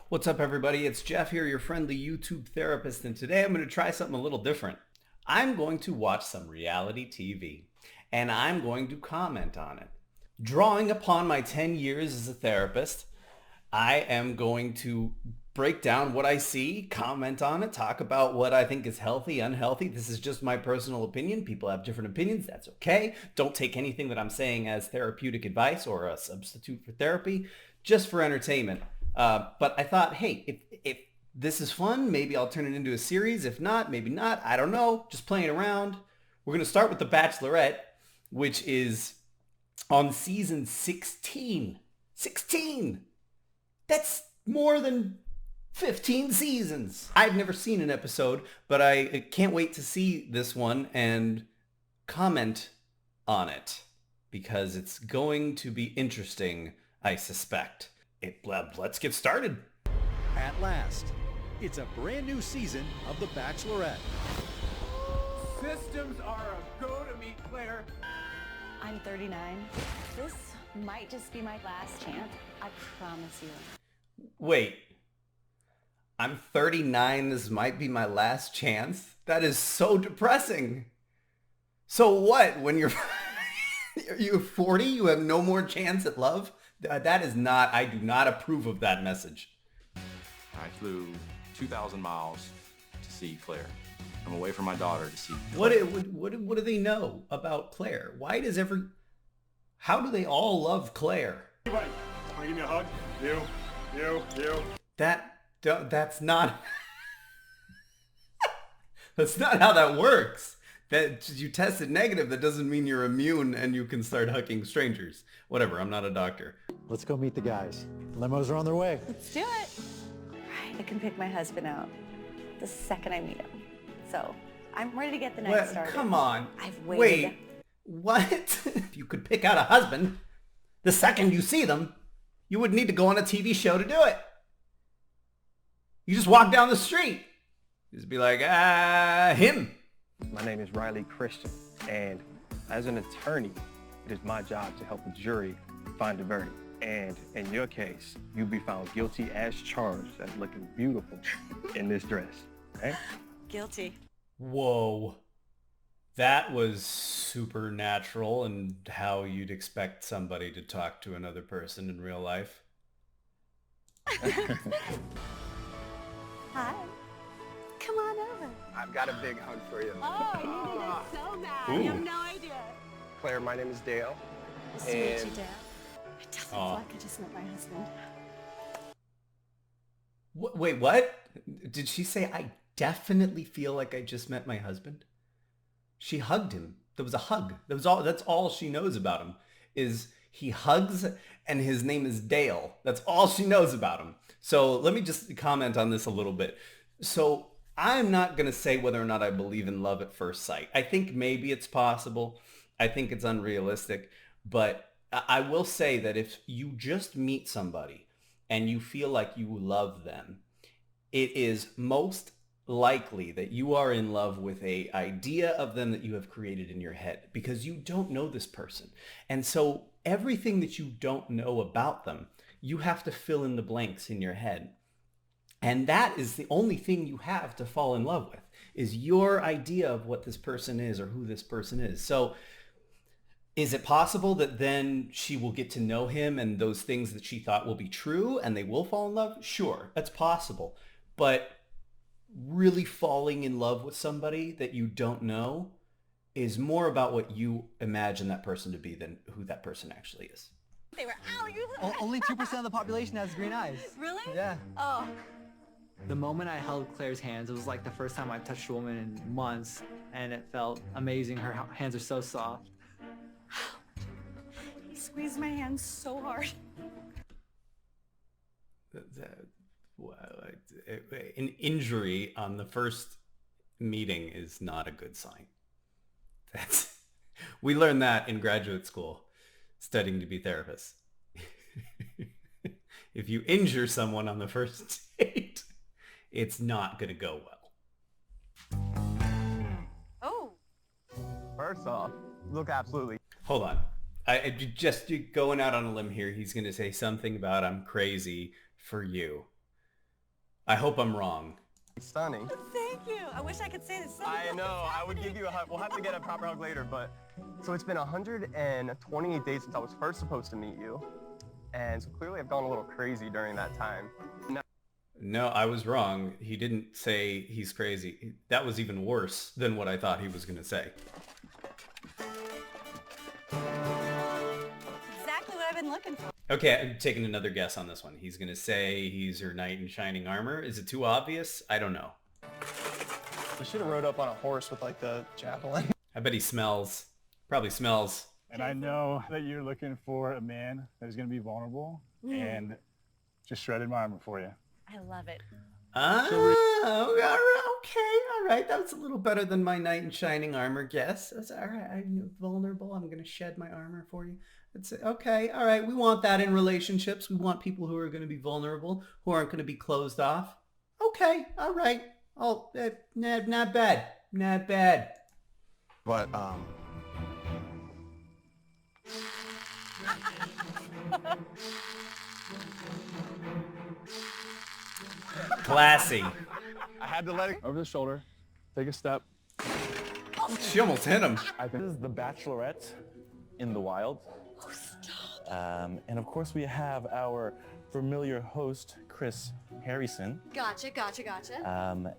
What's up, everybody? It's Jeff here, your friendly YouTube therapist, and today I'm going to try something a little different. I'm going to watch some reality TV, and I'm going to comment on it. Drawing upon my 10 years as a therapist, I am going to break down what I see, comment on it, talk about what I think is healthy, unhealthy. This is just my personal opinion. People have different opinions. That's okay. Don't take anything that I'm saying as therapeutic advice or a substitute for therapy, just for entertainment. But I thought, hey, if this is fun, maybe I'll turn it into a series. If not, maybe not. I don't know. Just playing around. We're going to start with The Bachelorette, which is on season 16. 16! That's more than 15 seasons. I've never seen an episode, but I can't wait to see this one and comment on it because it's going to be interesting, I suspect. Let's get started. At last, it's a brand new season of The Bachelorette. Systems are a go to meet Claire. I'm 39. This might just be my last chance. I promise you. Wait, I'm 39. This might be my last chance? That is so depressing. So what? When you're 40, you have no more chance at love? That is not, I do not approve of that message. I flew 2,000 miles to see Claire. I'm away from my daughter to see What Claire. do they know about Claire? How do they all love Claire? Anybody, want to give me a hug? You. That's not, that's not how that works. That you tested negative, that doesn't mean you're immune and you can start hugging strangers. Whatever, I'm not a doctor. Let's go meet the guys. Limos are on their way. Let's do it. Right, I can pick my husband out the second I meet him. So I'm ready to get the night Well, started. come on. I've waited. Wait, what? If you could pick out a husband, the second you see them, you would need to go on a TV show to do it. You just walk down the street. Just be like, him. My name is Riley Christian, and as an attorney, it is my job to help the jury find a verdict. And in your case, you'll be found guilty as charged as looking beautiful in this dress. Okay? Guilty. Whoa. That was supernatural and how you'd expect somebody to talk to another person in real life. Hi. Come on over. I've got a big hug for you. Oh, I needed it so bad. Ooh. You have no idea. Claire, my name is Dale. Nice to meet you, And- Dad. It doesn't feel Aw. like I just met my husband. Wait, what? Did she say, I definitely feel like I just met my husband? She hugged him. There was a hug. That's all she knows about him, is he hugs and his name is Dale. That's all she knows about him. So let me just comment on this a little bit. So I'm not going to say whether or not I believe in love at first sight. I think maybe it's possible. I think it's unrealistic. But I will say that if you just meet somebody and you feel like you love them, it is most likely that you are in love with a idea of them that you have created in your head because you don't know this person. And so everything that you don't know about them, you have to fill in the blanks in your head. And that is the only thing you have to fall in love with, is your idea of what this person is or who this person is. So is it possible that then she will get to know him and those things that she thought will be true and they will fall in love? Sure, that's possible. But really falling in love with somebody that you don't know is more about what you imagine that person to be than who that person actually is. They were out. Only 2% of the population has green eyes. Really? Yeah. Oh. The moment I held Claire's hands, it was like the first time I touched a woman in months, and it felt amazing. Her hands are so soft. He squeezed my hand so hard. An injury on the first meeting is not a good sign. We learned that in graduate school, studying to be therapists. If you injure someone on the first date, it's not going to go well. Oh. First off, look absolutely. Hold on. I just going out on a limb here. He's going to say something about I'm crazy for you. I hope I'm wrong. Stunning. Thank you. I wish I could say the same. I know. I would give you a hug. We'll have to get a proper hug later, but so it's been 128 days since I was first supposed to meet you, and so clearly I've gone a little crazy during that time. No, I was wrong. He didn't say he's crazy. That was even worse than what I thought he was going to say. Exactly what I've been looking for. Okay, I'm taking another guess on this one. He's going to say he's her knight in shining armor. Is it too obvious? I don't know. I should have rode up on a horse with like the javelin. I bet he smells. Probably smells. And I know that you're looking for a man that is going to be vulnerable and just shredded my armor for you. I love it. Okay, all right. That was a little better than my knight in shining armor guess. That's all right. I'm vulnerable. I'm going to shed my armor for you. That's okay. All right. We want that in relationships. We want people who are going to be vulnerable, who aren't going to be closed off. Okay. All right. Oh, not bad. Not bad. But, Classy. I had to let it Over the shoulder, take a step. She almost hit him. I think this is the Bachelorette in the wild. And of course we have our familiar host, Chris Harrison, Gotcha.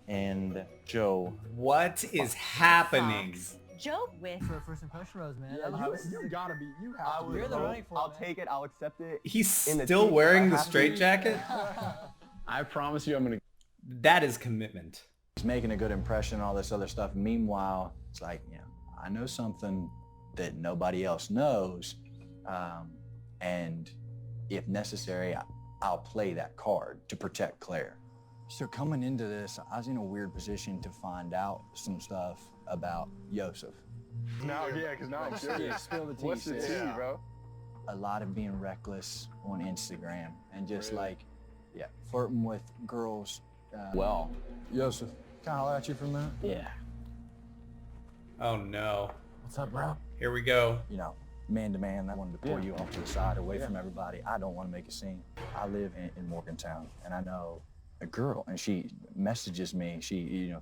and Joe. What is happening? Joe with. For a first impression rose, man. You gotta be. You have to. You're the running for I'll it. take it. I'll accept it. He's In the still team, wearing I the have to. straitjacket? I promise you I'm going to... That is commitment. He's making a good impression and all this other stuff. Meanwhile, it's like, I know something that nobody else knows. And if necessary, I'll play that card to protect Claire. So coming into this, I was in a weird position to find out some stuff about Yosef. Because now I'm curious. Spill the tea, What's the sis. tea, bro? A lot of being reckless on Instagram and just flirting with girls. Well, Yosef, can I holler at you for a minute? Yeah. Oh no. What's up, bro? Here we go. Man to man, I wanted to pull you off to the side away from everybody. I don't want to make a scene. I live in Morgantown, and I know a girl, and she messages me,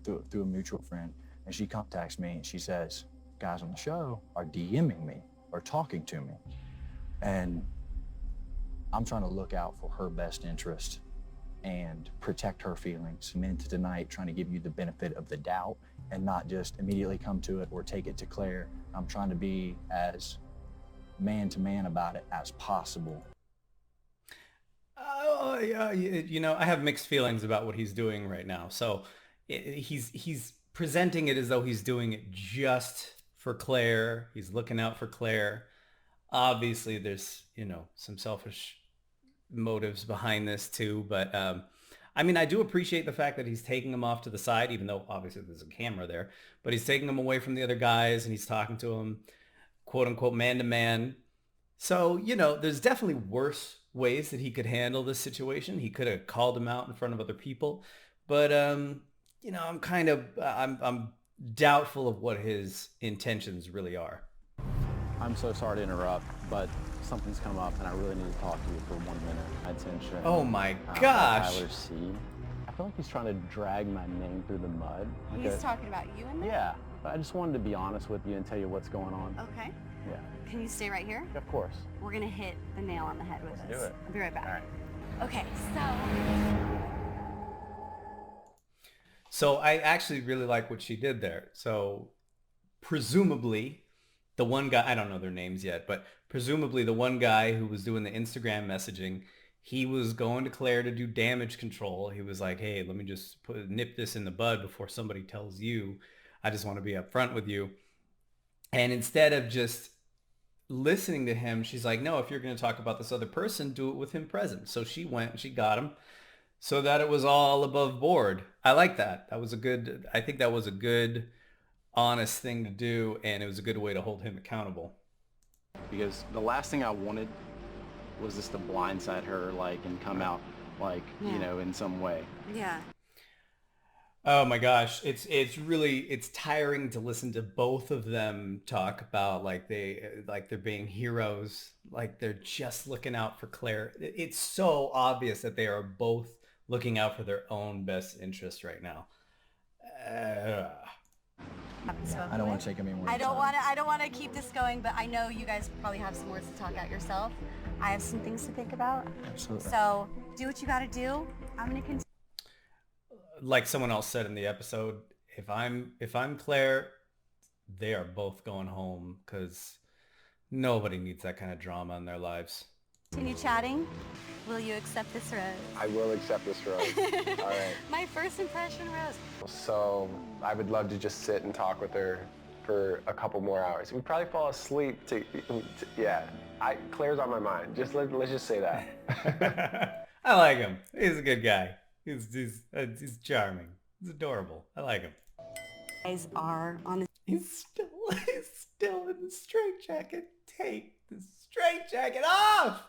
through a mutual friend, and she contacts me, and she says, guys on the show are DMing me or talking to me. And I'm trying to look out for her best interest and protect her feelings. I'm into tonight trying to give you the benefit of the doubt and not just immediately come to it or take it to Claire. I'm trying to be as man-to-man about it as possible. I have mixed feelings about what he's doing right now. So he's presenting it as though he's doing it just for Claire. He's looking out for Claire. Obviously, there's, some selfish motives behind this too. But I do appreciate the fact that he's taking him off to the side, even though obviously there's a camera there. But he's taking him away from the other guys and he's talking to him, quote unquote, man to man. So, there's definitely worse ways that he could handle this situation. He could have called him out in front of other people. But, I'm doubtful of what his intentions really are. I'm so sorry to interrupt, but something's come up and I really need to talk to you for 1 minute. My attention. Oh my gosh. Tyler C. I feel like he's trying to drag my name through the mud. He's talking about you and me? Yeah, but I just wanted to be honest with you and tell you what's going on. Okay. Yeah. Can you stay right here? Of course. We're gonna hit the nail on the head with this. do it. I'll be right back. All right. Okay, So I actually really like what she did there. So presumably the one guy, I don't know their names yet, but presumably the one guy who was doing the Instagram messaging, he was going to Claire to do damage control. He was like, hey, let me just nip this in the bud before somebody tells you. I just want to be upfront with you. And instead of just listening to him, she's like, no, if you're going to talk about this other person, do it with him present. So she went and she got him so that it was all above board. I like that. I think that was a good, honest thing to do. And it was a good way to hold him accountable. Because the last thing I wanted was just to blindside her, and come out, in some way. yeah. Oh my gosh, it's tiring to listen to both of them talk about they're being heroes, like they're just looking out for Claire. It's so obvious that they are both looking out for their own best interest right now. I don't want to take any more I don't time. want to keep this going, but I know you guys probably have some words to talk out yourself. I have some things to think about. Absolutely. So do what you got to do. I'm going to continue. Like someone else said in the episode, if I'm Claire, they are both going home because nobody needs that kind of drama in their lives. Continue chatting. Will you accept this rose? I will accept this rose. All right. My first impression rose. So I would love to just sit and talk with her for a couple more hours. We'd probably fall asleep yeah. Claire's on my mind. Let's just say that. I like him. He's a good guy. He's charming. He's adorable. I like him. Guys are on the... He's still in the straitjacket. Take the straitjacket off!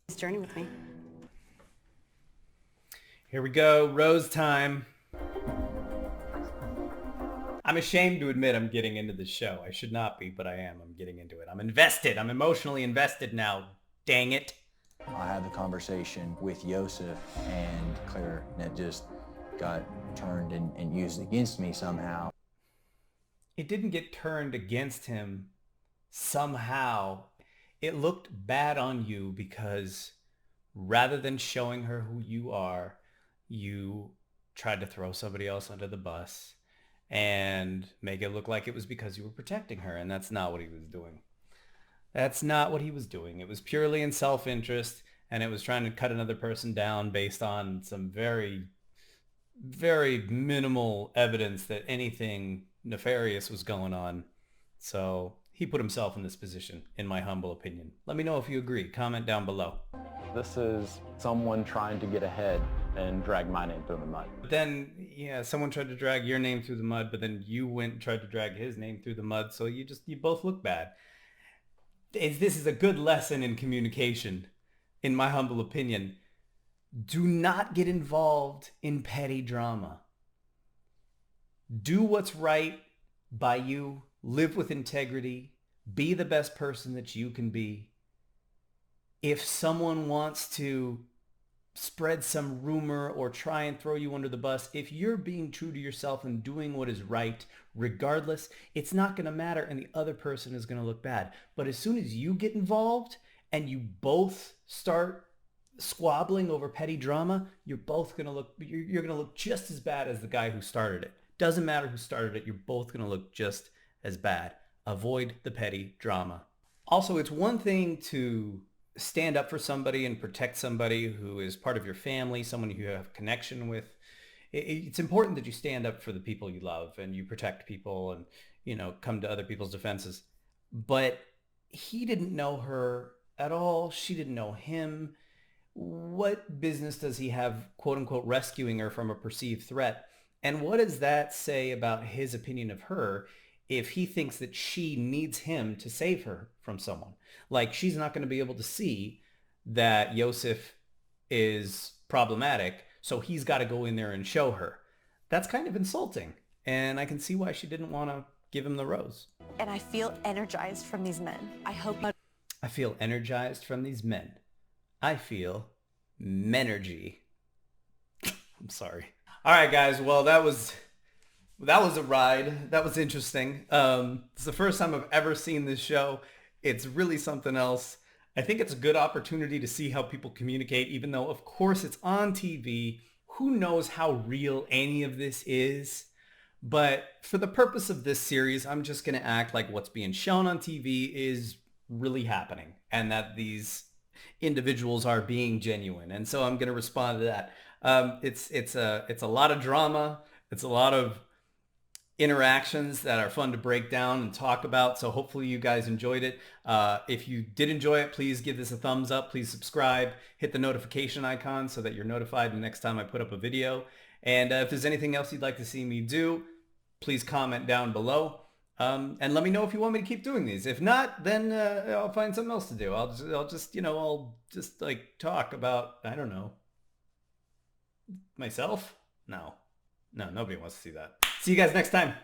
this journey with me. Here we go, rose time. I'm ashamed to admit I'm getting into this show. I should not be, but I am. I'm getting into it. I'm invested. I'm emotionally invested now. Dang it. I had the conversation with Yosef, and Claire, and it just got turned and used against me somehow. It didn't get turned against him somehow. It looked bad on you because rather than showing her who you are, you tried to throw somebody else under the bus and make it look like it was because you were protecting her, and that's not what he was doing. That's not what he was doing. It was purely in self-interest, and it was trying to cut another person down based on some very, very minimal evidence that anything nefarious was going on. So he put himself in this position, in my humble opinion. Let me know if you agree. Comment down below. This is someone trying to get ahead and drag my name through the mud. But then, yeah, someone tried to drag your name through the mud, but then you went and tried to drag his name through the mud, so you both look bad. This is a good lesson in communication, in my humble opinion. Do not get involved in petty drama. Do what's right by you. Live with integrity. Be the best person that you can be. If someone wants to spread some rumor or try and throw you under the bus, if you're being true to yourself and doing what is right, regardless, it's not going to matter and the other person is going to look bad. But as soon as you get involved and you both start squabbling over petty drama, you're both going to look, you're going to look just as bad as the guy who started it. Doesn't matter who started it, you're both going to look just as bad. Avoid the petty drama. Also, it's one thing to stand up for somebody and protect somebody who is part of your family, someone you have connection with. It's important that you stand up for the people you love and you protect people and, you know, come to other people's defenses. But he didn't know her at all. She didn't know him. What business does he have, quote unquote, rescuing her from a perceived threat? And what does that say about his opinion of her if he thinks that she needs him to save her from someone? Like, she's not going to be able to see that Yosef is problematic, so he's got to go in there and show her. That's kind of insulting, and I can see why she didn't want to give him the rose. And I feel energized from these men. I feel energized from these men. I feel menergy. I'm sorry. All right, guys. Well, that was a ride. That was interesting. It's the first time I've ever seen this show. It's really something else. I think it's a good opportunity to see how people communicate, even though, of course, it's on TV. Who knows how real any of this is? But for the purpose of this series, I'm just going to act like what's being shown on TV is really happening and that these individuals are being genuine. And so I'm going to respond to that. It's a lot of drama. It's a lot of interactions that are fun to break down and talk about. So hopefully you guys enjoyed it. If you did enjoy it, please give this a thumbs up. Please subscribe. Hit the notification icon so that you're notified the next time I put up a video. And if there's anything else you'd like to see me do, please comment down below. And let me know if you want me to keep doing these. If not, then I'll find something else to do. I'll just like talk about, I don't know, myself? No, nobody wants to see that. See you guys next time.